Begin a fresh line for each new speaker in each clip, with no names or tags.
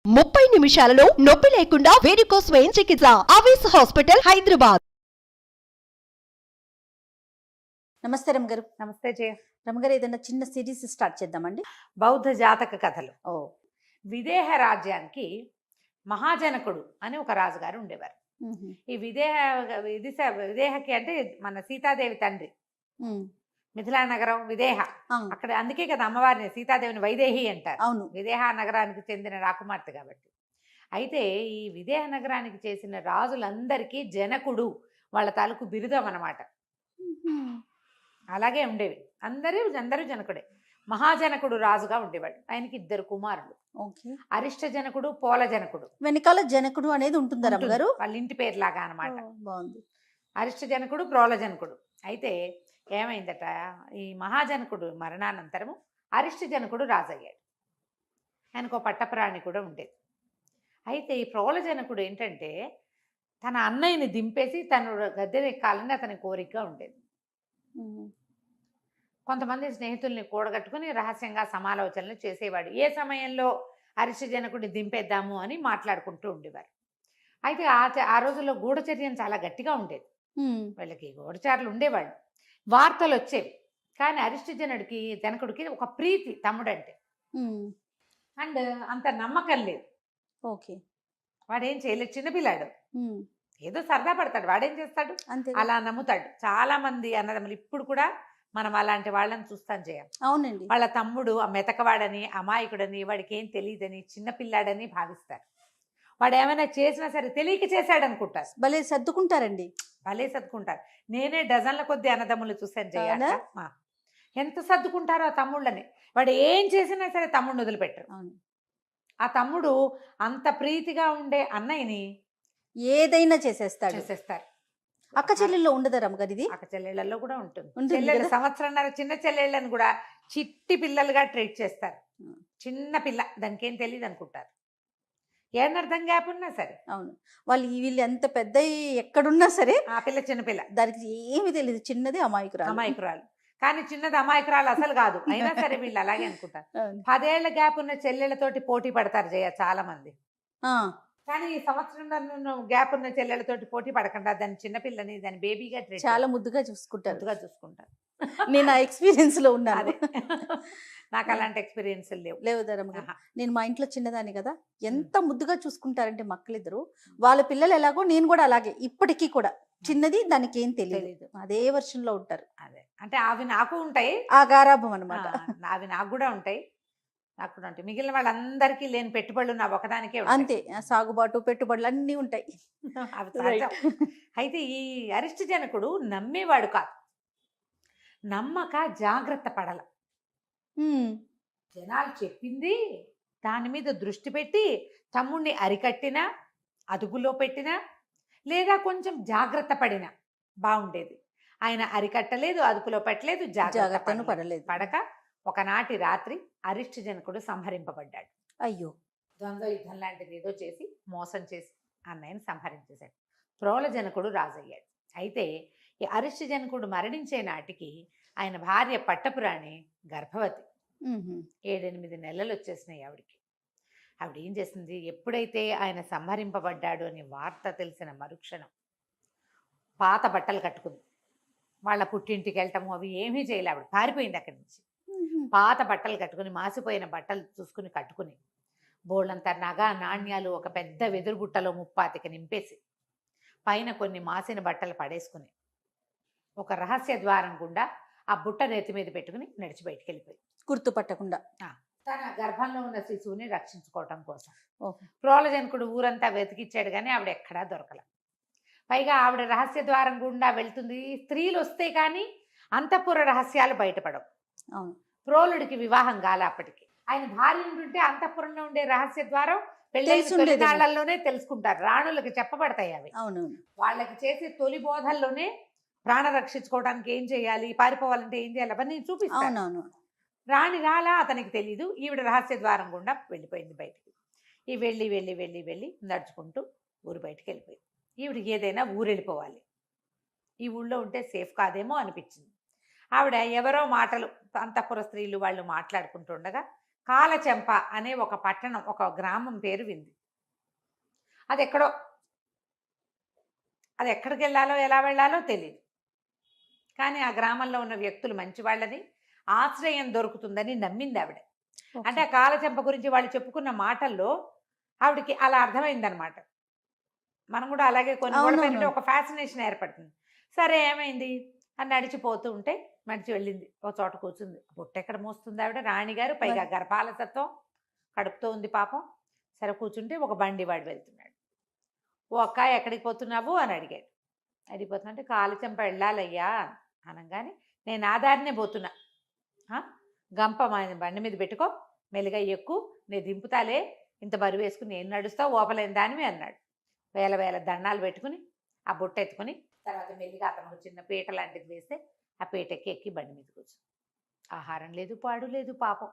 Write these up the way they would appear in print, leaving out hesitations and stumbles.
30 నిమిషాలలో నొప్పి లేకుండా వేడికోస్ వెయిన్ చికిత్స ఆవేశ హాస్పిటల్ హైదరాబాద్.
నమస్తే రమగారు.
నమస్తే జయ.
రమగారు, ఏదైనా చిన్న సిరీస్ స్టార్ట్ చేద్దామండి.
బౌద్ధ జాతక కథలు.
ఓ
విదేహ రాజ్యానికి మహాజనకుడు అని ఒక రాజుగారు ఉండేవారు. ఈ విదేహకి అంటే మన సీతాదేవి తండ్రి. మిథిలా నగరం విదేహ, అక్కడ అందుకే కదా అమ్మవారిని సీతాదేవిని వైదేహి అంటారు.
అవును,
విదేహ నగరానికి చెందిన రాకుమార్తె కాబట్టి. అయితే ఈ విదేహ నగరానికి చేసిన రాజులందరికీ జనకుడు వాళ్ళ తాలూకు బిరుదం అన్నమాట. అలాగే ఉండేవి. అందరూ జనకుడే. మహాజనకుడు రాజుగా ఉండేవాడు. ఆయనకి 2 కుమారులు. అరిష్ట జనకుడు, పోల జనకుడు.
వెనకాల జనకుడు అనేది ఉంటుందా రమగారు?
వాళ్ళ ఇంటి పేరులాగా అనమాట.
బాగుంది.
అరిష్ట జనకుడు, ప్రోల జనకుడు. అయితే ఏమైందట, ఈ మహాజనకుడు మరణానంతరము అరిష్ట జనకుడు రాజయ్యాడు. ఆయనకు పట్టప్రాణి కూడా ఉండేది. అయితే ఈ ప్రోల జనకుడు ఏంటంటే తన అన్నయ్యని దింపేసి తను గద్దెనెక్కాలని అతని కోరికగా ఉండేది. కొంతమంది స్నేహితుల్ని కూడగట్టుకుని రహస్యంగా సమాలోచనలు చేసేవాడు. ఏ సమయంలో అరిష్ట జనకుడిని దింపేద్దాము అని మాట్లాడుకుంటూ ఉండేవారు. అయితే ఆ రోజుల్లో గూఢచర్యం చాలా గట్టిగా ఉండేది. వీళ్ళకి గూఢచారులు ఉండేవాళ్ళు, వార్తలు వచ్చేవి. కానీ అరిష్ట జనకుడికి ఒక ప్రీతి తమ్ముడంటే, అండ్ అంత నమ్మకం లేదు.
ఓకే,
వాడేం చేయలేదు, చిన్నపిల్లాడు, ఏదో సరదా పడతాడు, వాడేం చేస్తాడు, అలా నమ్ముతాడు. చాలా మంది అన్నదమ్ములు ఇప్పుడు కూడా మనం అలాంటి వాళ్ళని చూస్తాం చేయం.
అవునండి.
వాళ్ళ తమ్ముడు ఆ మెతకవాడని, అమాయకుడని, వాడికి ఏం తెలియదని, చిన్నపిల్లాడని భావిస్తారు. వాడు ఏమైనా చేసినా సరే తెలియక చేశాడు అనుకుంటారు.
భలే సర్దుకుంటారండి.
భలే సర్దుకుంటారు. నేనే డజన్ల కొద్ది అన్నదమ్ములు చూసాను చేయాలి. ఎంత సర్దుకుంటారో ఆ తమ్ముళ్ళని. వాడు ఏం చేసినా సరే తమ్ముడిని వదిలిపెట్టరు. ఆ తమ్ముడు అంత ప్రీతిగా ఉండే అన్నయ్యని
ఏదైనా చేసేస్తారు. అక్క చెల్లెల్లో ఉండదా రమగారు ఇది?
అక్క చెల్లెళ్ళల్లో కూడా ఉంటుంది. చెల్లెళ్ళు సంవత్సరంన్నర చిన్న చెల్లెళ్ళని కూడా చిట్టి పిల్లలుగా ట్రీట్ చేస్తారు. చిన్న పిల్ల, దానికి ఏం తెలియదు అనుకుంటారు. ఏనర్థం గ్యాప్ ఉన్నా సరే.
అవును, వీళ్ళు ఎంత పెద్ద ఎక్కడున్నా సరే
ఆ పిల్ల చిన్నపిల్ల,
దానికి ఏమి తెలియదు, చిన్నది అమాయకురాలు.
కానీ చిన్నది అమాయకురాలు అసలు కాదు. అయినా సరే వీళ్ళు అలాగే అనుకుంటారు. 10 ఏళ్ల గ్యాప్ ఉన్న చెల్లెళ్ళతోటి పోటీ పడతారు జయ చాలా మంది. కానీ ఈ సంవత్సరం గ్యాప్ ఉన్న చెల్లెళ్ళతోటి పోటీ పడకుండా దాని చిన్నపిల్లని దాని బేబీగా
చాలా ముద్దుగా చూసుకుంటారు.
నేను
ఆ ఎక్స్పీరియన్స్ లో ఉన్నాను.
నాకు అలాంటి ఎక్స్పీరియన్స్
లేవు రమగారు. నేను మా ఇంట్లో చిన్నదాన్ని కదా, ఎంత ముద్దుగా చూసుకుంటారంటే మక్కలిద్దరు. వాళ్ళ పిల్లలు ఎలాగో నేను కూడా అలాగే ఇప్పటికీ కూడా. చిన్నది, దానికి ఏం తెలియదు, అదే వర్షంలో ఉంటారు.
అదే అంటే అవి నాకు ఉంటాయి,
ఆ గారాభం అనమాట.
అవి నాకు కూడా ఉంటాయి. మిగిలిన వాళ్ళందరికీ లేని పెట్టుబడులు నా ఒకదానికే
అంతే. సాగుబాటు, పెట్టుబడులు అన్నీ ఉంటాయి.
అయితే ఈ అరిష్ట జనకుడు నమ్మేవాడు కాదు. నమ్మక జాగ్రత్త పడల. జనాలు చెప్పింది దాని మీద దృష్టి పెట్టి తమ్ముడిని అరికట్టినా, అదుపులో పెట్టినా, లేదా కొంచెం జాగ్రత్త పడినా బాగుండేది. ఆయన అరికట్టలేదు, అదుపులో పెట్టలేదు, జాగ్రత్తను పడక ఒకనాటి రాత్రి అరిష్ట జనకుడు సంహరింపబడ్డాడు.
అయ్యో,
ద్వంద్వ యుద్ధం లాంటిది ఏదో చేసి మోసం చేసి అన్నయ్యని సంహరించేశాడు. ప్రోల జనకుడు రాజయ్యాడు. అయితే ఈ అరిష్ట జనకుడు మరణించే నాటికి ఆయన భార్య పట్టపురాణి గర్భవతి. 7-8 నెలలు వచ్చేసినాయి ఆవిడికి. ఆవిడ ఏం చేసింది, ఎప్పుడైతే ఆయన సంహరింపబడ్డాడు అని వార్త తెలిసిన మరుక్షణం పాత బట్టలు కట్టుకుంది. వాళ్ళ పుట్టింటికి వెళ్ళటము అవి ఏమీ చేయలే. ఆవిడ పారిపోయింది అక్కడి నుంచి. పాత బట్టలు కట్టుకుని, మాసిపోయిన బట్టలు చూసుకుని కట్టుకుని, బోళ్ళంత నగ నాణ్యాలు ఒక పెద్ద వెదురు బుట్టలో 30 నింపేసి, పైన కొన్ని మాసిన బట్టలు పడేసుకుని, ఒక రహస్య ద్వారం గుండా ఆ బుట్ట నెత్తి మీద పెట్టుకుని నడిచి బయటికి వెళ్ళిపోయి,
గుర్తుపట్టకుండా
తన గర్భంలో ఉన్న శిశువుని రక్షించుకోవటం కోసం. ప్రోలజనకుడు ఊరంతా వెతికిచ్చాడు కానీ ఆవిడ ఎక్కడా దొరకల. పైగా ఆవిడ రహస్య ద్వారం గుండా వెళ్తుంది. స్త్రీలు వస్తే కానీ అంతఃపుర రహస్యాలు బయటపడవు. ప్రోలుడికి వివాహం కాల అప్పటికి. ఆయన భార్య ఉంటుంటే అంతఃపురంలో ఉండే రహస్య ద్వారం పెళ్ళిళ్ళలోనే తెలుసుకుంటారు. రాణులకు చెప్పబడతాయి అవి. వాళ్ళకి చేసే తొలి బోధల్లోనే ప్రాణ రక్షించుకోవడానికి ఏం చేయాలి, పారిపోవాలంటే ఏం చేయాలి అవన్నీ చూపిస్తాను. రాణి రాలా అతనికి తెలీదు. ఈవిడ రహస్య ద్వారం గుండా వెళ్ళిపోయింది బయటికి. ఈ వెళ్ళి వెళ్ళి వెళ్ళి వెళ్ళి నడుచుకుంటూ ఊరు బయటికి వెళ్ళిపోయింది. ఈవిడికి ఏదైనా ఊరు వెళ్ళిపోవాలి, ఈ ఊళ్ళో ఉంటే సేఫ్ కాదేమో అనిపించింది. ఆవిడ ఎవరో మాటలు, అంతఃపుర స్త్రీలు వాళ్ళు మాట్లాడుకుంటుండగా కాలచెంప అనే ఒక పట్టణం, ఒక గ్రామం పేరు వింది. అది ఎక్కడో, అది ఎక్కడికి వెళ్ళాలో ఎలా వెళ్ళాలో తెలియదు. కానీ ఆ గ్రామంలో ఉన్న వ్యక్తులు మంచివాళ్ళని, ఆశ్రయం దొరుకుతుందని నమ్మింది ఆవిడ. అంటే ఆ కాలచెంప గురించి వాళ్ళు చెప్పుకున్న మాటల్లో ఆవిడకి అలా అర్థమైందనమాట. మనం కూడా అలాగే కొన్ని
అవునవును.
ఒక ఫ్యాసినేషన్ ఏర్పడుతుంది. సరే ఏమైంది అని నడిచిపోతూ ఉంటే నడిచి వెళ్ళింది, ఒక చోట కూర్చుంది. బుట్టెక్కడ మోస్తుంది ఆవిడ, రాణిగారు, పైగా గర్భాలసత్వం, కడుపుతో ఉంది పాపం. సరే కూర్చుంటే ఒక బండి వాడు వెళ్తున్నాడు. ఓ అక్క ఎక్కడికి పోతున్నావు అని అడిగాడు. అడిగిపోతున్నా కాలచెంప వెళ్ళాలయ్యా అనగానే, నేను ఆ దారినే పోతున్నా, గంప బండి మీద పెట్టుకో, మెల్లిగా ఎక్కు, నేను దింపుతాలే, ఇంత బరువు వేసుకుని నేను నడుస్తావు, ఓపలేని దానివి అన్నాడు. వేల వేల దండాలు పెట్టుకుని ఆ బుట్ట ఎత్తుకుని తర్వాత మెల్లిగా అతను చిన్న పీట లాంటిది వేస్తే ఆ పీటకి ఎక్కి బండి మీద కూర్చు. ఆహారం లేదు, పాడు లేదు పాపం.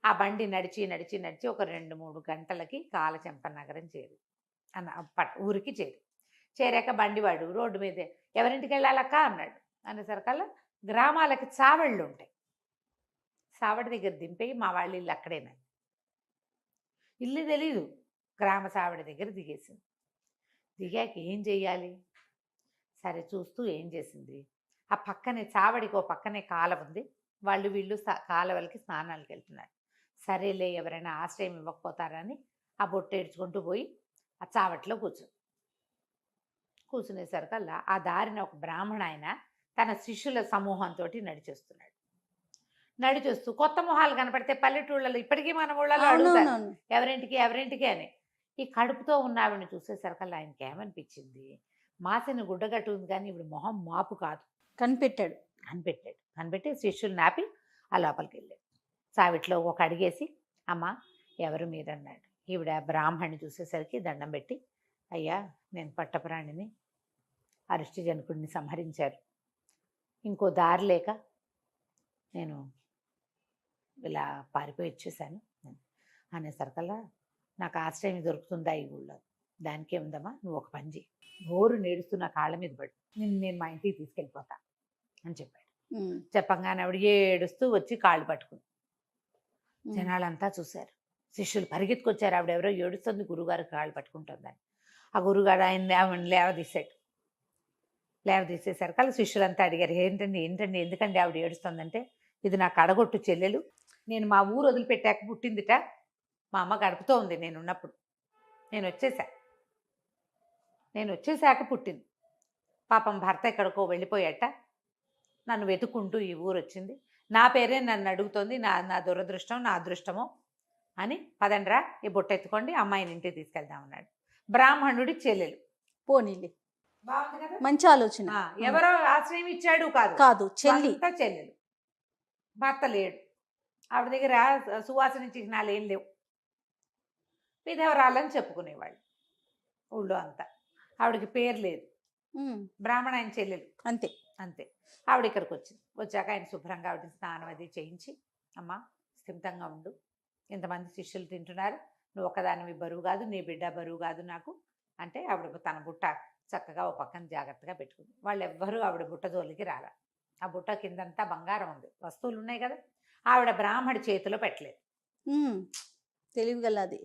ఆ బండి నడిచి నడిచి నడిచి ఒక 2-3 గంటలకి కాలచెంప నగరం ఊరికి చేరాక బండివాడు రోడ్డు మీదే, ఎవరింటికి వెళ్ళాలక్క అన్నాడు. అనేసరికల్లా గ్రామాలకి చావళ్ళు ఉంటాయి, సావడి దగ్గర దింపేయి, మా వాళ్ళ ఇల్లు అక్కడేనా, ఇల్లు తెలీదు, గ్రామ సావడి దగ్గర దిగేసింది. దిగాక ఏం చెయ్యాలి, సరే చూస్తూ ఏం చేసింది, ఆ పక్కనే చావడికి ఓ పక్కనే కాలువ ఉంది, వాళ్ళు వీళ్ళు కాలువలకి స్నానాలకు వెళ్తున్నారు. సరేలే ఎవరైనా ఆశ్రయం ఇవ్వకపోతారని ఆ బొట్టు ఏడ్చుకుంటూ పోయి ఆ చావట్లో కూర్చునేసరికల్లా ఆ దారిన ఒక బ్రాహ్మణ ఆయన తన శిష్యుల సమూహంతో నడిచేస్తున్నాడు. నడిచొస్తూ కొత్త మొహాలు కనపడితే పల్లెటూళ్ళలో ఇప్పటికీ మన ఊళ్ళలో అడుగుతారు, ఎవరింటికి అని. ఈ కడుపుతో ఉన్న ఆవిడని చూసేసరికల్లా ఆయనకి ఏమనిపించింది, మాసిన గుడ్డగట్టు ఉంది కానీ ఇప్పుడు మొహం మాపు కాదు. కనిపెట్టి శిష్యుల్ని ఆపి ఆ లోపలికి వెళ్ళాడు. సావిట్లో ఒక అడిగేసి, అమ్మ ఎవరు మీరన్నాడు. ఈవిడ బ్రాహ్మణ్ణి చూసేసరికి దండం పెట్టి, అయ్యా నేను పట్టపురాణిని, అరిష్టి జనకుడిని సంహరించారు, ఇంకో దారి లేక నేను ఇలా పారిపోయి వచ్చేసాను అనేసరికల్లా, నాకు ఆశ్రయం దొరుకుతుందా ఈ ఊళ్ళో, దానికే ఉందమ్మా, నువ్వు ఒక పని చేయి, నోరు నేడుస్తున్న కాళ్ళ మీద పడు, నేను మా ఇంటికి తీసుకెళ్ళిపోతా అని చెప్పాడు. చెప్పంగానే ఆవిడ ఏడుస్తూ వచ్చి కాళ్ళు పట్టుకుంది. జనాలంతా చూశారు, శిష్యులు పరిగెత్తుకొచ్చారు, ఆవిడ ఎవరో ఏడుస్తుంది, గురువుగారు కాళ్ళు పట్టుకుంటుందని. ఆ గురువుగారు ఆవిడ లేవదీసేసరికి వాళ్ళ శిష్యులంతా అడిగారు, ఏంటండి ఎందుకండి ఆవిడ ఏడుస్తుందంటే, ఇది నా కడగొట్టు చెల్లెలు, నేను మా ఊరు వదిలిపెట్టాక పుట్టిందిట, మా అమ్మ గడుపుతో ఉంది నేనున్నప్పుడు, నేను వచ్చేసాక పుట్టింది, పాపం భర్త ఎక్కడికో వెళ్ళిపోయాట, నన్ను వెతుక్కుంటూ ఈ ఊరు వచ్చింది, నా పేరే నన్ను అడుగుతోంది, నా దురదృష్టం నా అదృష్టమో అని, పదండ్రా ఈ బొట్టు ఎత్తుకోండి, అమ్మాయిని ఇంటికి తీసుకెళ్దామన్నాడు. బ్రాహ్మణుడి చెల్లెలు.
పోనీలే,
బాగుంది కదా,
మంచి ఆలోచన.
ఎవరో ఆశ్రయం ఇచ్చాడు
కాదు
చెల్లెలు, భర్త లేడు, ఆవిడ దగ్గర సువాసన చిహ్నాలు ఏం లేవు, విధవరాలని చెప్పుకునేవాళ్ళు ఊళ్ళో అంతా. ఆవిడకి పేరు లేదు, బ్రాహ్మణ ఆయన చెల్లెలు అంతే. ఆవిడ ఇక్కడికి వచ్చాక ఆయన శుభ్రంగా ఆవిడ స్నానం అది చేయించి, అమ్మ స్థిమితంగా ఉండు, ఇంతమంది శిష్యులు తింటున్నారు, నువ్వు ఒక్కదానివి బరువు కాదు, నీ బిడ్డ బరువు కాదు నాకు అంటే, ఆవిడ తన బుట్ట చక్కగా ఓ పక్కన జాగ్రత్తగా పెట్టుకుంది. వాళ్ళు ఎవ్వరూ ఆవిడ బుట్ట జోలికి రాలా. ఆ బుట్ట కిందంతా బంగారం ఉంది, వస్తువులు ఉన్నాయి కదా, ఆవిడ బ్రాహ్మడి చేతిలో పెట్టలేదు.
తెలివిగలది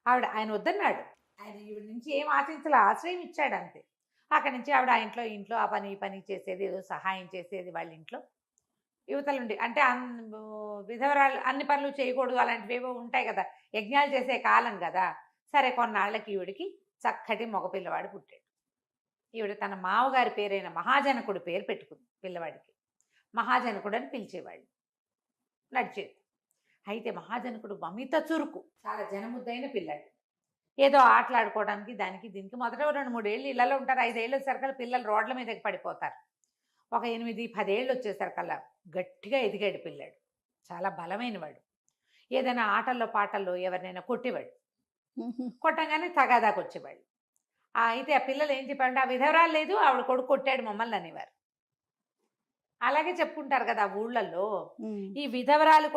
ఆయన వద్దన్నాడు, ఆయన ఈవిడ నుంచి ఏం ఆశించలే, ఆశ్రయం ఇచ్చాడు అంతే. అక్కడి నుంచి ఆవిడ ఆ ఇంట్లో ఆ పని ఈ పని చేసేది, ఏదో సహాయం చేసేది వాళ్ళ ఇంట్లో. యువతలుండి అంటే విధవరాలు అన్ని పనులు చేయకూడదు, అలాంటివి ఏవో ఉంటాయి కదా, యజ్ఞాలు చేసే కాలం కదా. సరే కొన్నాళ్ళకి ఈవిడికి చక్కటి మగపిల్లవాడు పుట్టాడు. ఈవిడ తన మావగారి పేరైన మహాజనకుడు పేరు పెట్టుకుంది పిల్లవాడికి. మహాజనకుడు అని పిలిచేవాళ్ళు, నడిచేది. అయితే మహాజనకుడు అమిత చురుకు, చాలా జనముద్దైన పిల్లాడు. ఏదో ఆటలాడుకోవడానికి దానికి దీనికి మొదట 2-3 ఏళ్ళు ఇళ్లలో ఉంటారు, 5 ఏళ్ళు వచ్చేసరికల్లా పిల్లలు రోడ్ల మీదకి పడిపోతారు. ఒక 8-10 ఏళ్ళు వచ్చేసరికల్లా గట్టిగా ఎదిగాడు పిల్లాడు, చాలా బలమైన వాడు. ఏదైనా ఆటల్లో పాటల్లో ఎవరినైనా కొట్టేవాడు, కొట్టంగానే తగాదాకు వచ్చేవాళ్ళు. అయితే ఆ పిల్లలు ఏం చెప్పారంటే, ఆ విధవరాలు లేదు, ఆవిడ కొడుకు కొట్టాడు మమ్మల్ని అనేవారు. అలాగే చెప్పుకుంటారు కదా ఊళ్ళల్లో. ఈ విధవరాలు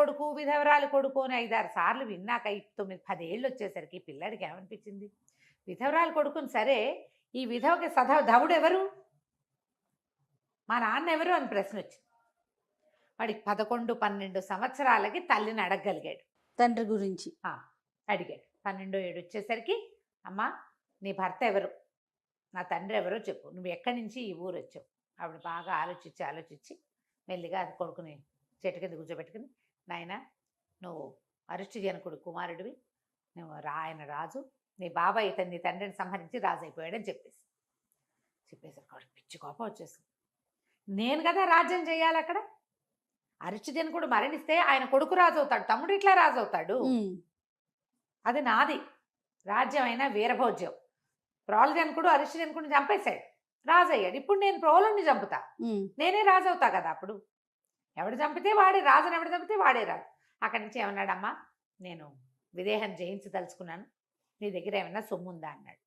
కొడుకు అని 5-6 సార్లు విన్నాక 9-10 ఏళ్ళు వచ్చేసరికి పిల్లాడికి ఏమనిపించింది, విధవరాలు కొడుకుని సరే, ఈ విధవకి ధవుడు ఎవరు, మా నాన్న ఎవరు అని ప్రశ్న వచ్చింది. వాడికి 11-12 సంవత్సరాలకి తల్లిని అడగగలిగాడు.
తండ్రి గురించి.
అడిగాడు. 12 ఏడు వచ్చేసరికి, అమ్మా నీ భర్త ఎవరు, నా తండ్రి ఎవరో చెప్పు, నువ్వు ఎక్కడి నుంచి ఈ ఊరు వచ్చావు. ఆవిడ బాగా ఆలోచించి మెల్లిగా అది కొడుకుని చెట్టు కింద కూర్చోబెట్టుకుని, నాయన నువ్వు అరిష్టి జనకుడు కుమారుడివి, నువ్వు ఆయన రాజు, నీ బాబాయ్ నీ తండ్రిని సంహరించి రాజు అయిపోయాడని చెప్పేసరికి వాడికి పిచ్చి కోపం వచ్చేసింది. నేను కదా రాజ్యం చేయాలి అక్కడ, అరిష్టి జనకుడు మరణిస్తే ఆయన కొడుకు రాజు అవుతాడు, తమ్ముడు ఇట్లా రాజు అవుతాడు, అది నాది రాజ్యం అయినా వీరభోజ్యం. ప్రోలజనకుడు అరిష్టి జనకుడిని చంపేశాడు, రాజు అయ్యాడు. ఇప్పుడు నేను ప్రోలుని చంపుతా, నేనే రాజు అవుతా కదా. అప్పుడు ఎవడు చంపితే వాడే రాజుని, ఎవడు చంపితే వాడే రాజు. అక్కడి నుంచి ఏమన్నాడమ్మా, నేను విదేహం జయించదలుచుకున్నాను, నీ దగ్గర ఏమన్నా సొమ్ము ఉందా అన్నాడు.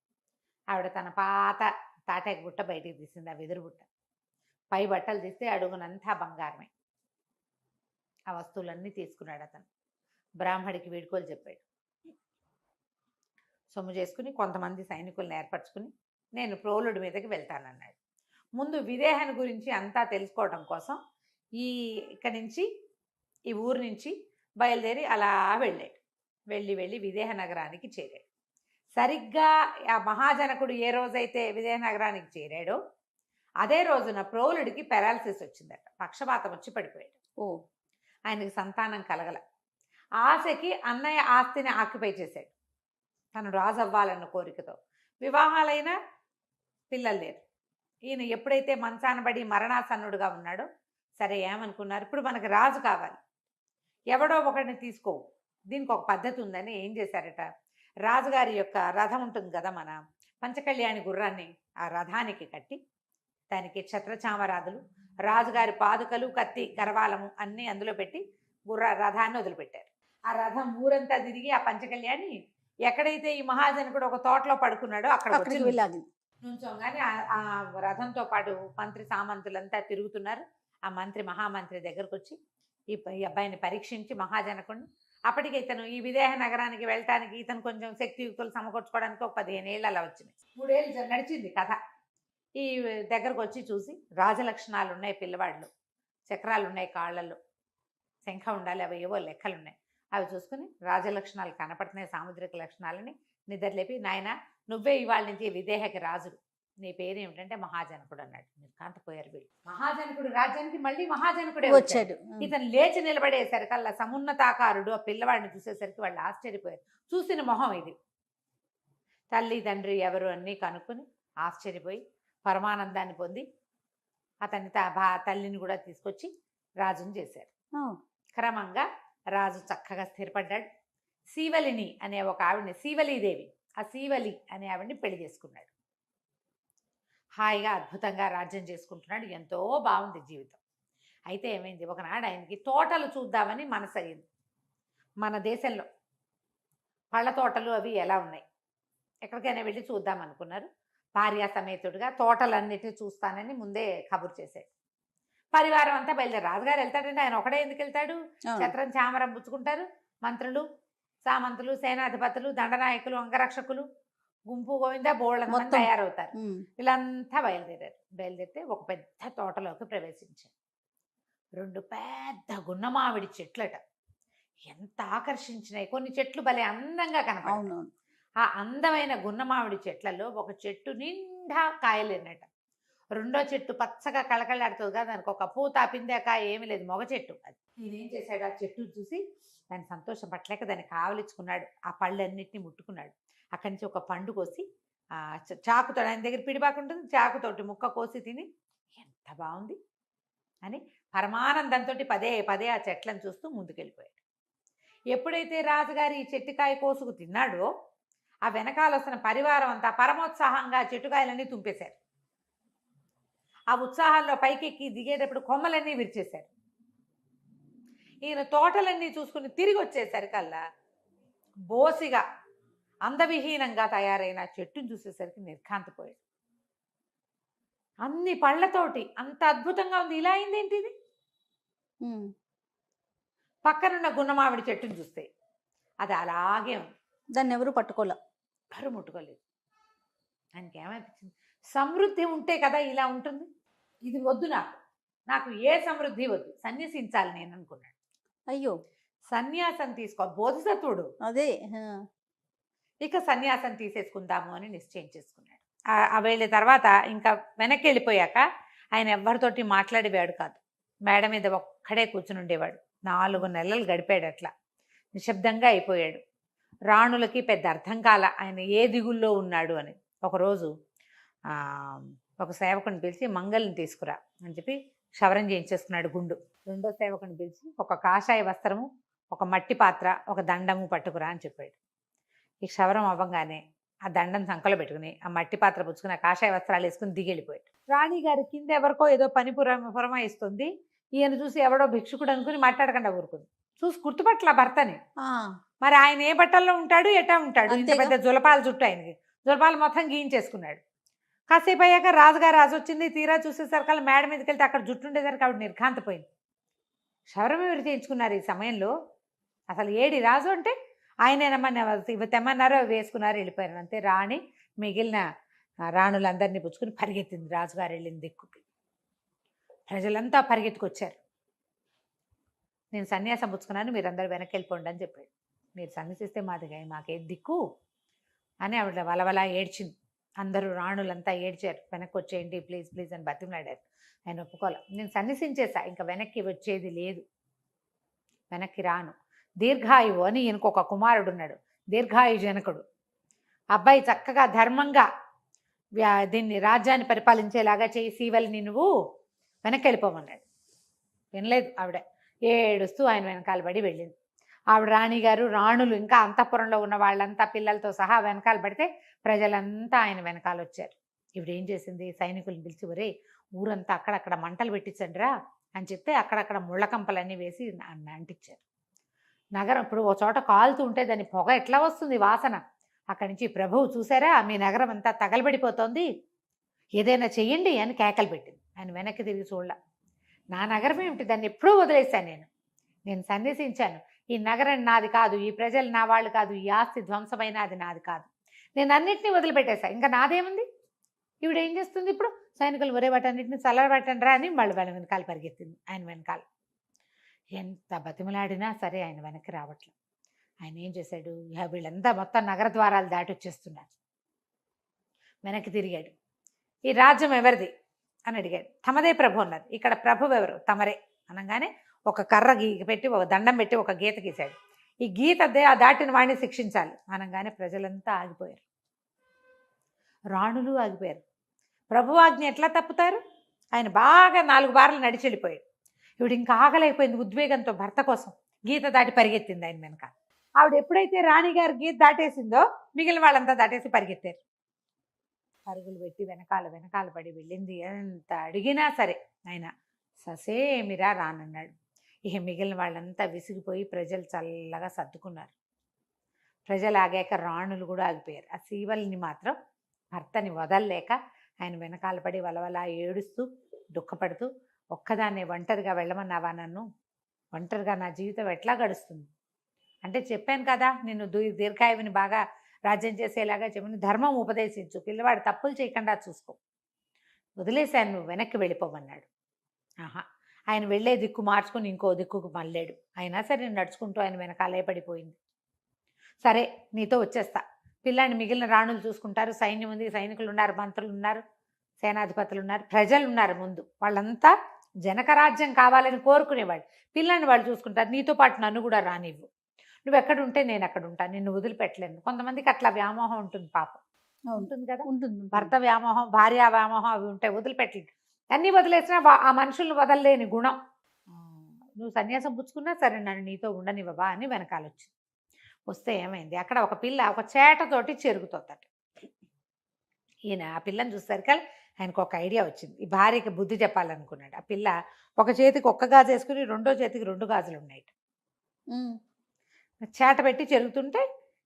ఆవిడ తన పాత తాటాకు బుట్ట బయటికి తీసింది, ఆ వెదురు బుట్ట. పై బట్టలు తీస్తే అడుగునంతా బంగారమే. ఆ వస్తువులన్నీ తీసుకున్నాడు అతను. బ్రాహ్మడికి వీడుకోలు చెప్పాడు. సొమ్ము చేసుకుని కొంతమంది సైనికులను ఏర్పరచుకుని నేను ప్రోలుడి మీదకి వెళ్తానన్నాడు. ముందు విదేహాన్ని గురించి అంతా తెలుసుకోవడం కోసం ఇక్కడి నుంచి ఈ ఊరు నుంచి బయలుదేరి అలా వెళ్ళాడు. వెళ్ళి విదేహ నగరానికి చేరాడు. సరిగ్గా ఆ మహాజనకుడు ఏ రోజైతే విదేహ నగరానికి చేరాడో అదే రోజున ప్రోలుడికి పెరాలసిస్ వచ్చిందట, పక్షపాతం వచ్చి పడిపోయాడు. ఆయనకి సంతానం కలగల. ఆశకి అన్నయ్య ఆస్తిని ఆక్యుపై చేశాడు, తను రాజు అవ్వాలన్న కోరికతో. వివాహాలైనా పిల్లలు లేరు. ఈయన ఎప్పుడైతే మంచానబడి మరణాసన్నుడుగా ఉన్నాడో, సరే ఏమనుకున్నారు, ఇప్పుడు మనకి రాజు కావాలి, ఎవడో ఒకడిని తీసుకోవు, దీనికి ఒక పద్ధతి ఉందని ఏం చేశారట, రాజుగారి యొక్క రథం ఉంటుంది కదా, మన పంచకళ్యాణి గుర్రాన్ని ఆ రథానికి కట్టి దానికి ఛత్రచామరాదులు, రాజుగారి పాదుకలు, కత్తి, గర్వాలము అన్నీ అందులో పెట్టి రథాన్ని వదిలిపెట్టారు. ఆ రథం ఊరంతా తిరిగి ఆ పంచకళ్యాణి ఎక్కడైతే ఈ మహాజనకుడు ఒక తోటలో పడుకున్నాడో అక్కడికి నుంచోగానే ఆ రథంతో పాటు మంత్రి సామంతులంతా తిరుగుతున్నారు. ఆ మంత్రి మహామంత్రి దగ్గరకు వచ్చి ఈ అబ్బాయిని పరీక్షించి మహాజనకుడిని, అప్పటికి ఇతను ఈ విదేహ నగరానికి వెళ్ళటానికి ఇతను కొంచెం శక్తియుక్తులు సమకూర్చుకోవడానికి ఒక 15 ఏళ్ళు అలా వచ్చినాయి. 3 ఏళ్ళు నడిచింది కథ. ఈ దగ్గరకు వచ్చి చూసి రాజలక్షణాలు ఉన్నాయి పిల్లవాళ్ళు, చక్రాలు ఉన్నాయి కాళ్ళల్లో, శంఖ ఉండాలి, అవి ఏవో లెక్కలు ఉన్నాయి. అవి చూసుకుని రాజలక్షణాలు కనపడుతున్నాయి, సాముద్రిక లక్షణాలని నిద్రలేపి, నాయన నువ్వే ఇవాళ నుంచి విదేహకి రాజుడు, నీ పేరు ఏమిటంటే మహాజనకుడు అన్నాడు. నిర్కాంతపోయారు వీళ్ళు. మహాజనకుడు రాజ్యానికి మళ్ళీ మహాజనకుడే వచ్చాడు. ఇతను లేచి నిలబడేసరికల్లా సమున్నతాకారుడు ఆ పిల్లవాడిని చూసేసరికి వాళ్ళు ఆశ్చర్యపోయారు. చూసిన మొహం ఇది. తల్లి తండ్రి ఎవరు అన్నీ కనుక్కొని ఆశ్చర్యపోయి పరమానందాన్ని పొంది అతన్ని తల్లిని కూడా తీసుకొచ్చి రాజుని చేశారు. క్రమంగా రాజు చక్కగా స్థిరపడ్డాడు. శీవలిని అనే ఒక ఆవిడని, శీవలీదేవి, ఆ శీవలి అనే ఆవిడని పెళ్లి చేసుకున్నాడు. హాయిగా అద్భుతంగా రాజ్యం చేసుకుంటున్నాడు. ఎంతో బాగుంది జీవితం. అయితే ఏమైంది, ఒకనాడు ఆయనకి తోటలు చూద్దామని మనసు అయ్యింది. మన దేశంలో పళ్ళ తోటలు అవి ఎలా ఉన్నాయి, ఎక్కడికైనా వెళ్ళి చూద్దాం అనుకున్నారు. భార్యా సమేతుడిగా తోటలన్నిటిని చూస్తానని ముందే కబురు చేశాడు. పరివారం అంతా బయలుదేరి. రాజుగారు వెళ్తాడంటే ఆయన ఒకడే ఎందుకు వెళ్తాడు, ఛత్రం చామరం పుచ్చుకుంటారు. మంత్రులు, సామంతులు, సేనాధిపతులు, దండనాయకులు, అంగరక్షకులు, గుంపు గోవింద బోళ్ళ తయారవుతారు. వీళ్ళంతా బయలుదేరితే ఒక పెద్ద తోటలోకి ప్రవేశించారు. 2 పెద్ద గున్నమావిడి చెట్లట, ఎంత ఆకర్షించినాయి. కొన్ని చెట్లు భలే అందంగా కనపడవు. ఆ అందమైన గున్నమావిడి చెట్లలో ఒక చెట్టు నిండా కాయలేనట. రెండో చెట్టు పచ్చగా కళకళలాడుతుంది కదా, దానికి ఒక పూత పిందె కాయ ఏమీ లేదు, మొగ చెట్టు. అది ఈయనేం చేశాడు, ఆ చెట్టు చూసి దాని సంతోషం పట్టలేక దాన్ని కావలించుకున్నాడు. ఆ పళ్ళన్నిటిని ముట్టుకున్నాడు. అక్కడి నుంచి ఒక పండు కోసి ఆ చాకుతో, ఆయన దగ్గర పిడిబాకు ఉంటుంది, చాకుతోటి ముక్క కోసి తిని ఎంత బాగుంది అని పరమానందంతో పదే పదే ఆ చెట్లను చూస్తూ ముందుకెళ్ళిపోయాడు. ఎప్పుడైతే రాజుగారి ఈ చెట్టుకాయ కోసుకు తిన్నాడో ఆ వెనకాల వస్తున్న పరివారం అంతా పరమోత్సాహంగా చెట్టుకాయలన్నీ తుంపేశారు. ఆ ఉత్సాహాల్లో పైకెక్కి దిగేటప్పుడు కొమ్మలన్నీ విరిచేశారు. ఈయన తోటలన్నీ చూసుకుని తిరిగి వచ్చేసరికల్లా బోసిగా అందవిహీనంగా తయారైన చెట్టును చూసేసరికి నిర్ఘాంతపోయాడు. అన్ని పళ్ళతోటి అంత అద్భుతంగా ఉంది, ఇలా అయింది ఏంటి ఇది. పక్కనున్న గున్నమావిడి చెట్టును చూస్తే అది అలాగే ఉంది,
దాన్ని ఎవరు పట్టుకోలే,
ఎవరు ముట్టుకోలేదు. ఆయనకి ఏమనిపించింది, సమృద్ధి ఉంటే కదా ఇలా ఉంటుంది, ఇది వద్దు, నాకు ఏ సమృద్ధి వద్దు, సన్యసించాలి నేను అనుకున్నాడు.
అయ్యో,
సన్యాసం తీసుకో, బోధిసత్వుడు.
అదే
ఇక సన్యాసం తీసేసుకుందాము అని నిశ్చయం చేసుకున్నాడు. ఆ వెళ్ళిన తర్వాత ఇంకా వెనక్కి వెళ్ళిపోయాక ఆయన ఎవరితోటి మాట్లాడేవాడు కాదు. మేడ మీద ఒక్కడే కూర్చుని ఉండేవాడు. 4 నెలలు గడిపాడు అట్లా. నిశ్శబ్దంగా అయిపోయాడు. రాణులకి పెద్ద అర్థం కాల ఆయన ఏ దిగుల్లో ఉన్నాడు అని. ఒకరోజు ఒక సేవకుని పిలిచి మంగళని తీసుకురా అని చెప్పి క్షవరం చేయించేసుకున్నాడు గుండు. రెండో సేవకుని పిలిచి ఒక కాషాయ వస్త్రము, ఒక మట్టి పాత్ర, ఒక దండము పట్టుకురా అని చెప్పాడు. ఈ క్షవరం అవ్వగానే ఆ దండం సంకలో పెట్టుకుని ఆ మట్టి పాత్ర పుచ్చుకుని ఆ కాషాయ వస్త్రాలు వేసుకుని దిగెళ్ళిపోయాడు. రాణిగారి కింద ఎవరికో ఏదో పని పురమాయిస్తుంది. ఈయన చూసి ఎవడో భిక్షుకుడు అనుకుని మాట్లాడకుండా ఊరుకుంది. చూసి గుర్తుపట్ల భర్తని. మరి ఆయన ఏ బట్టల్లో ఉంటాడు, ఎటా ఉంటాడు? ఇంత పెద్ద జులపాల జుట్టు ఆయనకి. జులపాలు మొత్తం గీయించేసుకున్నాడు. కాసేపు అయ్యాక రాజుగారు రాజు వచ్చింది. తీరా చూసేసరికి మేడ మీదకి వెళ్తే అక్కడ జుట్టు ఉండేసరికి ఆవిడ నిర్ఘాంతపోయింది. క్షవరం ఎవరు చేయించుకున్నారు ఈ సమయంలో? అసలు ఏడి రాజు అంటే ఆయనేనమ్మా, ఇవి తెమ్మన్నారో వేసుకున్నారు, వెళ్ళిపోయారు అంతే. రాణి మిగిలిన రాణులందరినీ పుచ్చుకుని పరిగెత్తింది రాజుగారు వెళ్ళిన దిక్కుకి. ప్రజలంతా పరిగెత్తుకొచ్చారు. నేను సన్యాసం పుచ్చుకున్నాను, మీరందరూ వెనక్కి వెళ్ళిపోండి అని చెప్పాడు. మీరు సన్యాసిస్తే మాకే దిక్కు అని ఆవిడ వలవల ఏడ్చింది. అందరూ రాణులంతా ఏడ్చారు. వెనక్కి వచ్చేయండి ప్లీజ్ ప్లీజ్ అని బతిమలాడారు. ఆయన ఒప్పుకోవాలి. నేను సన్యసించేసా, ఇంకా వెనక్కి వచ్చేది లేదు, వెనక్కి రాను. దీర్ఘాయువు అని ఈయనకు ఒక కుమారుడు ఉన్నాడు, దీర్ఘాయు జనకుడు. అబ్బాయి చక్కగా ధర్మంగా దీన్ని రాజ్యాన్ని పరిపాలించేలాగా చేయి, సీవల్ని నువ్వు వెనక్కి వెళ్ళిపోమన్నాడు. వినలేదు ఆవిడ. ఏడుస్తూ ఆయన వెనకాల పడి వెళ్ళింది. ఆవిడ రాణిగారు, రాణులు, ఇంకా అంతఃపురంలో ఉన్న వాళ్ళంతా పిల్లలతో సహా వెనకాల పడితే ప్రజలంతా ఆయన వెనకాల వచ్చారు. ఇవిడేం చేసింది, సైనికులను పిలిచి, ఒరే ఊరంతా అక్కడక్కడ మంటలు పెట్టించండిరా అని చెప్తే అక్కడక్కడ ముళ్ళకంపలన్నీ వేసి అంటించారు. నగరం ఇప్పుడు ఒక చోట కాలుతూ ఉంటే దాని పొగ ఎట్లా వస్తుంది, వాసన. అక్కడి నుంచి ప్రభువు చూసారా మీ నగరం అంతా తగలబడిపోతోంది, ఏదైనా చెయ్యండి అని కేకలు పెట్టింది. ఆయన వెనక్కి తిరిగి చూడలా. నా నగరం ఏమిటి, దాన్ని ఎప్పుడూ వదిలేశాను, నేను సన్యసించాను. ఈ నగరం నాది కాదు, ఈ ప్రజలు నా వాళ్ళు కాదు, ఈ ఆస్తి ధ్వంసమైన అది నాది కాదు, నేను అన్నింటినీ వదిలిపెట్టేశా, ఇంకా నాదేముంది. ఈవిడ ఏం చేస్తుంది ఇప్పుడు, సైనికులు ఒరే వాటన్నింటినీ చల్లబట్టండి రా అని వాళ్ళు వెనకాల పరిగెత్తింది. ఆయన వెనకాల ఎంత బతిమలాడినా సరే ఆయన వెనక్కి రావట్లేదు. ఆయన ఏం చేశాడు, వీళ్ళంతా మొత్తం నగర ద్వారాలు దాటి వచ్చేస్తున్నారు. వెనక్కి తిరిగాడు. ఈ రాజ్యం ఎవరిది అని అడిగాడు. తమదే ప్రభు అన్నారు. ఇక్కడ ప్రభు ఎవరు, తమరే అనగానే ఒక కర్ర పెట్టి, ఒక దండం పెట్టి ఒక గీత గీశాడు. ఈ గీత దాటిన వాడిని శిక్షించాలి అనగానే ప్రజలంతా ఆగిపోయారు, రాణులు ఆగిపోయారు. ప్రభు ఆజ్ఞ ఎట్లా తప్పుతారు? ఆయన బాగా 4 బార్లు నడిచి వెళ్ళిపోయాడు. ఇవిడు ఇంకా ఆగలేకపోయింది ఉద్వేగంతో భర్త కోసం. గీత దాటి పరిగెత్తింది ఆయన వెనక. ఆవిడ ఎప్పుడైతే రాణిగారు గీత దాటేసిందో మిగిలిన వాళ్ళంతా దాటేసి పరిగెత్తారు. పరుగులు పెట్టి వెనకాల పడి వెళ్ళింది. ఎంత అడిగినా సరే ఆయన ససేమిరా రానన్నాడు. ఇక మిగిలిన వాళ్ళంతా విసిగిపోయి ప్రజలు చల్లగా సర్దుకున్నారు. ప్రజలు ఆగాక రాణులు కూడా ఆగిపోయారు. ఆ సీవల్ని మాత్రం భర్తని వదలలేక ఆయన వెనకాల పడి వలవలా ఏడుస్తూ దుఃఖపడుతూ, ఒక్కదాన్నే ఒంటరిగా వెళ్ళమన్నావా నన్ను, ఒంటరిగా నా జీవితం ఎట్లా గడుస్తుంది అంటే, చెప్పాను కదా నిన్ను దీర్ఘాయువుని బాగా రాజ్యం చేసేలాగా చెప్పి ధర్మం ఉపదేశించు, పిల్లవాడు తప్పులు చేయకుండా చూసుకో, వదిలేశాను, నువ్వు వెనక్కి వెళ్ళిపోమన్నాడు. ఆయన వెళ్ళే దిక్కు మార్చుకుని ఇంకో దిక్కుకు మళ్ళాడు. అయినా సరే నేను నడుచుకుంటూ ఆయన వెనకాలే పడిపోయింది. సరే నీతో వచ్చేస్తా, పిల్లాన్ని మిగిలిన రాణులు చూసుకుంటారు, సైన్యం ఉంది, సైనికులు ఉన్నారు, మంత్రులు ఉన్నారు, సేనాధిపతులు ఉన్నారు, ప్రజలు ఉన్నారు ముందు, వాళ్ళంతా జనకరాజ్యం కావాలని కోరుకునేవాళ్ళు. పిల్లాన్ని వాళ్ళు చూసుకుంటారు, నీతో పాటు నన్ను కూడా రానివ్వు, నువ్వు ఎక్కడుంటే నేను అక్కడ ఉంటాను, నిన్ను వదిలిపెట్టలేను. కొంతమందికి అట్లా వ్యామోహం ఉంటుంది, పాపం ఉంటుంది కదా,
ఉంటుంది.
భర్త వ్యామోహం, భార్య వ్యామోహం అవి ఉంటాయి, వదిలిపెట్టలేదు. అన్నీ వదిలేసినా ఆ మనుషులను వదలలేని గుణం. నువ్వు సన్యాసం పుచ్చుకున్నా సరే నన్ను నీతో ఉండనివ్వవా అని వెనకాలొచ్చింది. వస్తే ఏమైంది, అక్కడ ఒక పిల్ల ఒక చేటతోటి చెరుగుతోందట. ఈయన ఆ పిల్లని చూసేసరికి ఆయనకు ఒక ఐడియా వచ్చింది. ఈ భార్యకి బుద్ధి చెప్పాలనుకున్నాడు. ఆ పిల్ల ఒక చేతికి ఒక్క గాజు వేసుకుని రెండో చేతికి 2 గాజులు ఉన్నాయి. చేట పెట్టి చెరుగుతుంటే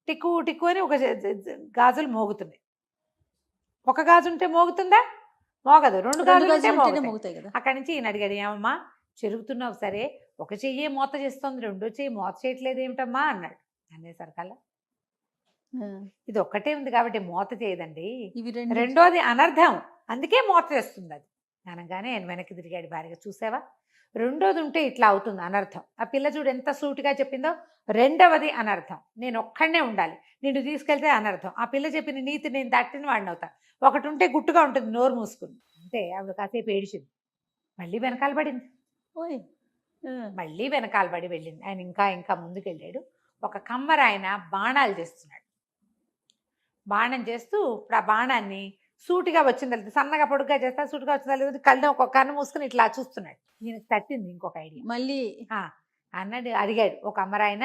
టిక్కు టిక్కు అని ఒక గాజులు మోగుతున్నాయి. ఒక గాజు ఉంటే మోగుతుందా? మోగదు. 2 గాజులు ఉంటే మోగుతాయి కదా. అక్కడి నుంచి ఈయన అడిగాడు, ఏమమ్మా చెరుగుతున్నావు సరే, ఒక చెయ్యే మూత చేస్తుంది, రెండో చెయ్యి మూత చేయట్లేదు ఏమిటమ్మా అన్నాడు. అనేసరికల్లా ఇది ఒక్కటే ఉంది కాబట్టి మూత చేయదండి, రెండోది అనర్థం, అందుకే మూత చేస్తుంది అది అనగానే ఆయన వెనక్కి తిరిగాడు భార్యగా. చూసావా రెండోది ఉంటే ఇట్లా అవుతుంది అనర్థం. ఆ పిల్ల చూడు ఎంత సూటిగా చెప్పిందో. రెండవది అనర్థం, నేను ఒక్కడనే ఉండాలి, నిన్ను తీసుకెళ్తే అనర్థం. ఆ పిల్ల చెప్పిన నీతి నేను దాటిన వాడిని అవుతా. ఒకటి ఉంటే గుట్టుగా ఉంటుంది నోరు మూసుకుని. అంటే ఆవిడ కాసేపు ఏడిచింది, మళ్ళీ వెనకాల పడింది.
ఓయ్
మళ్ళీ వెనకాల పడి వెళ్ళింది. ఆయన ఇంకా ఇంకా ముందుకు వెళ్ళాడు. ఒక కమ్మర ఆయన బాణాలు చేస్తున్నాడు. బాణం చేస్తూ ఇప్పుడు ఆ బాణాన్ని సూటిగా వచ్చింది, సన్నగా పొడుగ్గా చేస్తా, సూటిగా వచ్చింది, కళ్ళు ఒక కన్ను మూసుకుని ఇట్లా చూస్తున్నాడు. ఈయనకు తట్టింది ఇంకొక ఐడియా.
మళ్ళీ
అన్నాడు, అడిగాడు ఒక అమ్మరాయన,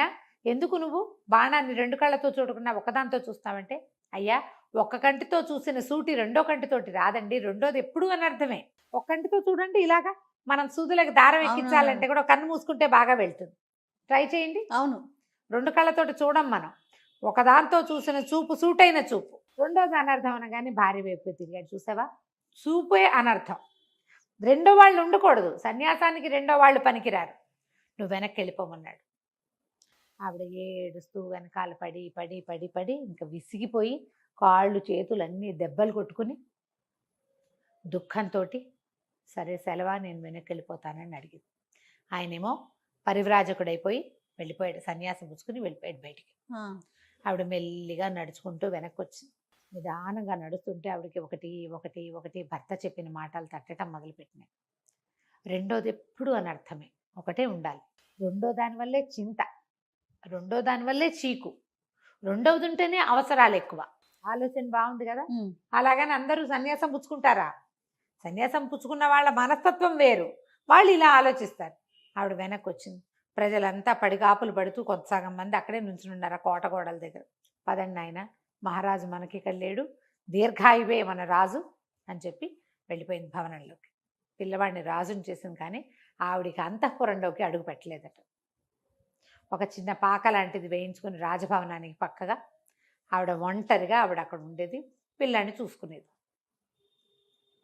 ఎందుకు నువ్వు బాణాన్ని రెండు కళ్ళతో చూడకుండా ఒకదాంతో చూస్తావంటే, అయ్యా ఒక్క కంటితో చూసిన సూటి రెండో కంటితోటి రాదండి, రెండోది ఎప్పుడు అనర్థమే. ఒక్క కంటితో చూడండి, ఇలాగా మనం సూదులకు దారం ఎక్కించాలంటే కూడా కన్ను మూసుకుంటే బాగా వెళ్తుంది. ట్రై చేయండి.
అవును,
రెండు కళ్ళతోటి చూడం మనం. ఒకదాంతో చూసిన చూపు సూటైన చూపు. రెండోది అనర్థం అనగానే భార్య వైపు తిరిగాడు. చూసావా, చూపే అనర్థం. రెండో వాళ్ళు ఉండకూడదు, సన్యాసానికి రెండో వాళ్ళు పనికిరారు, నువ్వు వెనక్కి వెళ్ళిపోమన్నాడు. ఆవిడ ఏడుస్తూ వెనకాల పడి పడి పడి పడి ఇంకా విసిగిపోయి కాళ్ళు చేతులు అన్నీ దెబ్బలు కొట్టుకుని దుఃఖంతో సరే సెలవా, నేను వెనక్కి వెళ్ళిపోతానని అడిగింది. ఆయనేమో పరివ్రాజకుడైపోయి వెళ్ళిపోయాడు, సన్యాసం పుచ్చుకుని వెళ్ళిపోయాడు బయటికి. ఆవిడ మెల్లిగా నడుచుకుంటూ వెనక్కి వచ్చింది. నిదానంగా నడుస్తుంటే ఆవిడకి ఒకటి ఒకటి ఒకటి భర్త చెప్పిన మాటలు తట్టడం మొదలుపెట్టినాయి. రెండోది ఎప్పుడు అనర్థమే, ఒకటే ఉండాలి. రెండో దానివల్లే చింత, రెండో దానివల్లే చీకు, రెండవది ఉంటేనే అవసరాలు ఎక్కువ. ఆలోచన బాగుంది కదా. అలాగని అందరూ సన్యాసం పుచ్చుకుంటారా? సన్యాసం పుచ్చుకున్న వాళ్ళ మనస్తత్వం వేరు, వాళ్ళు ఇలా ఆలోచిస్తారు. ఆవిడ వెనక్కి వచ్చింది. ప్రజలంతా పడిగాపులు పడుతూ కొంత సగం మంది అక్కడే నుంచునున్నారు కోట గోడల దగ్గర. పదండి ఆయన, మహారాజు మనకి ఇక్కడ లేడు, దీర్ఘాయువే మన రాజు అని చెప్పి వెళ్ళిపోయింది భవనంలోకి. పిల్లవాడిని రాజుని చేసింది కానీ ఆవిడికి అంతఃపురంలోకి అడుగు పెట్టలేదట. ఒక చిన్న పాక లాంటిది వేయించుకుని రాజభవనానికి పక్కగా ఆవిడ ఒంటరిగా ఆవిడ అక్కడ ఉండేది, పిల్లాన్ని చూసుకునేది.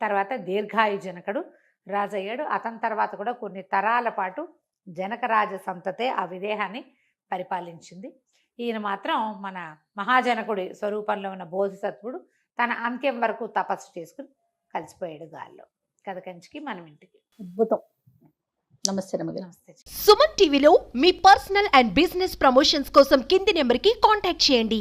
తర్వాత దీర్ఘాయు జనకుడు రాజయ్యాడు. అతని తర్వాత కూడా కొన్ని తరాల పాటు జనకరాజ సంతతే ఆ విదేహాన్ని పరిపాలించింది. ఈయన మాత్రం మన మహాజనకుడి స్వరూపంలో ఉన్న బోధిసత్వుడు తన అంత్యం వరకు తపస్సు చేసుకుని కలిసిపోయాడు గాల్లో. కథ కంచికి మనం ఇంటికి.
అద్భుతం. నమస్తే రమగారు.
నమస్తే.
సుమన్ టీవీలో మీ పర్సనల్ అండ్ బిజినెస్ ప్రమోషన్స్ కోసం కింది నెంబర్కి కాంటాక్ట్ చేయండి.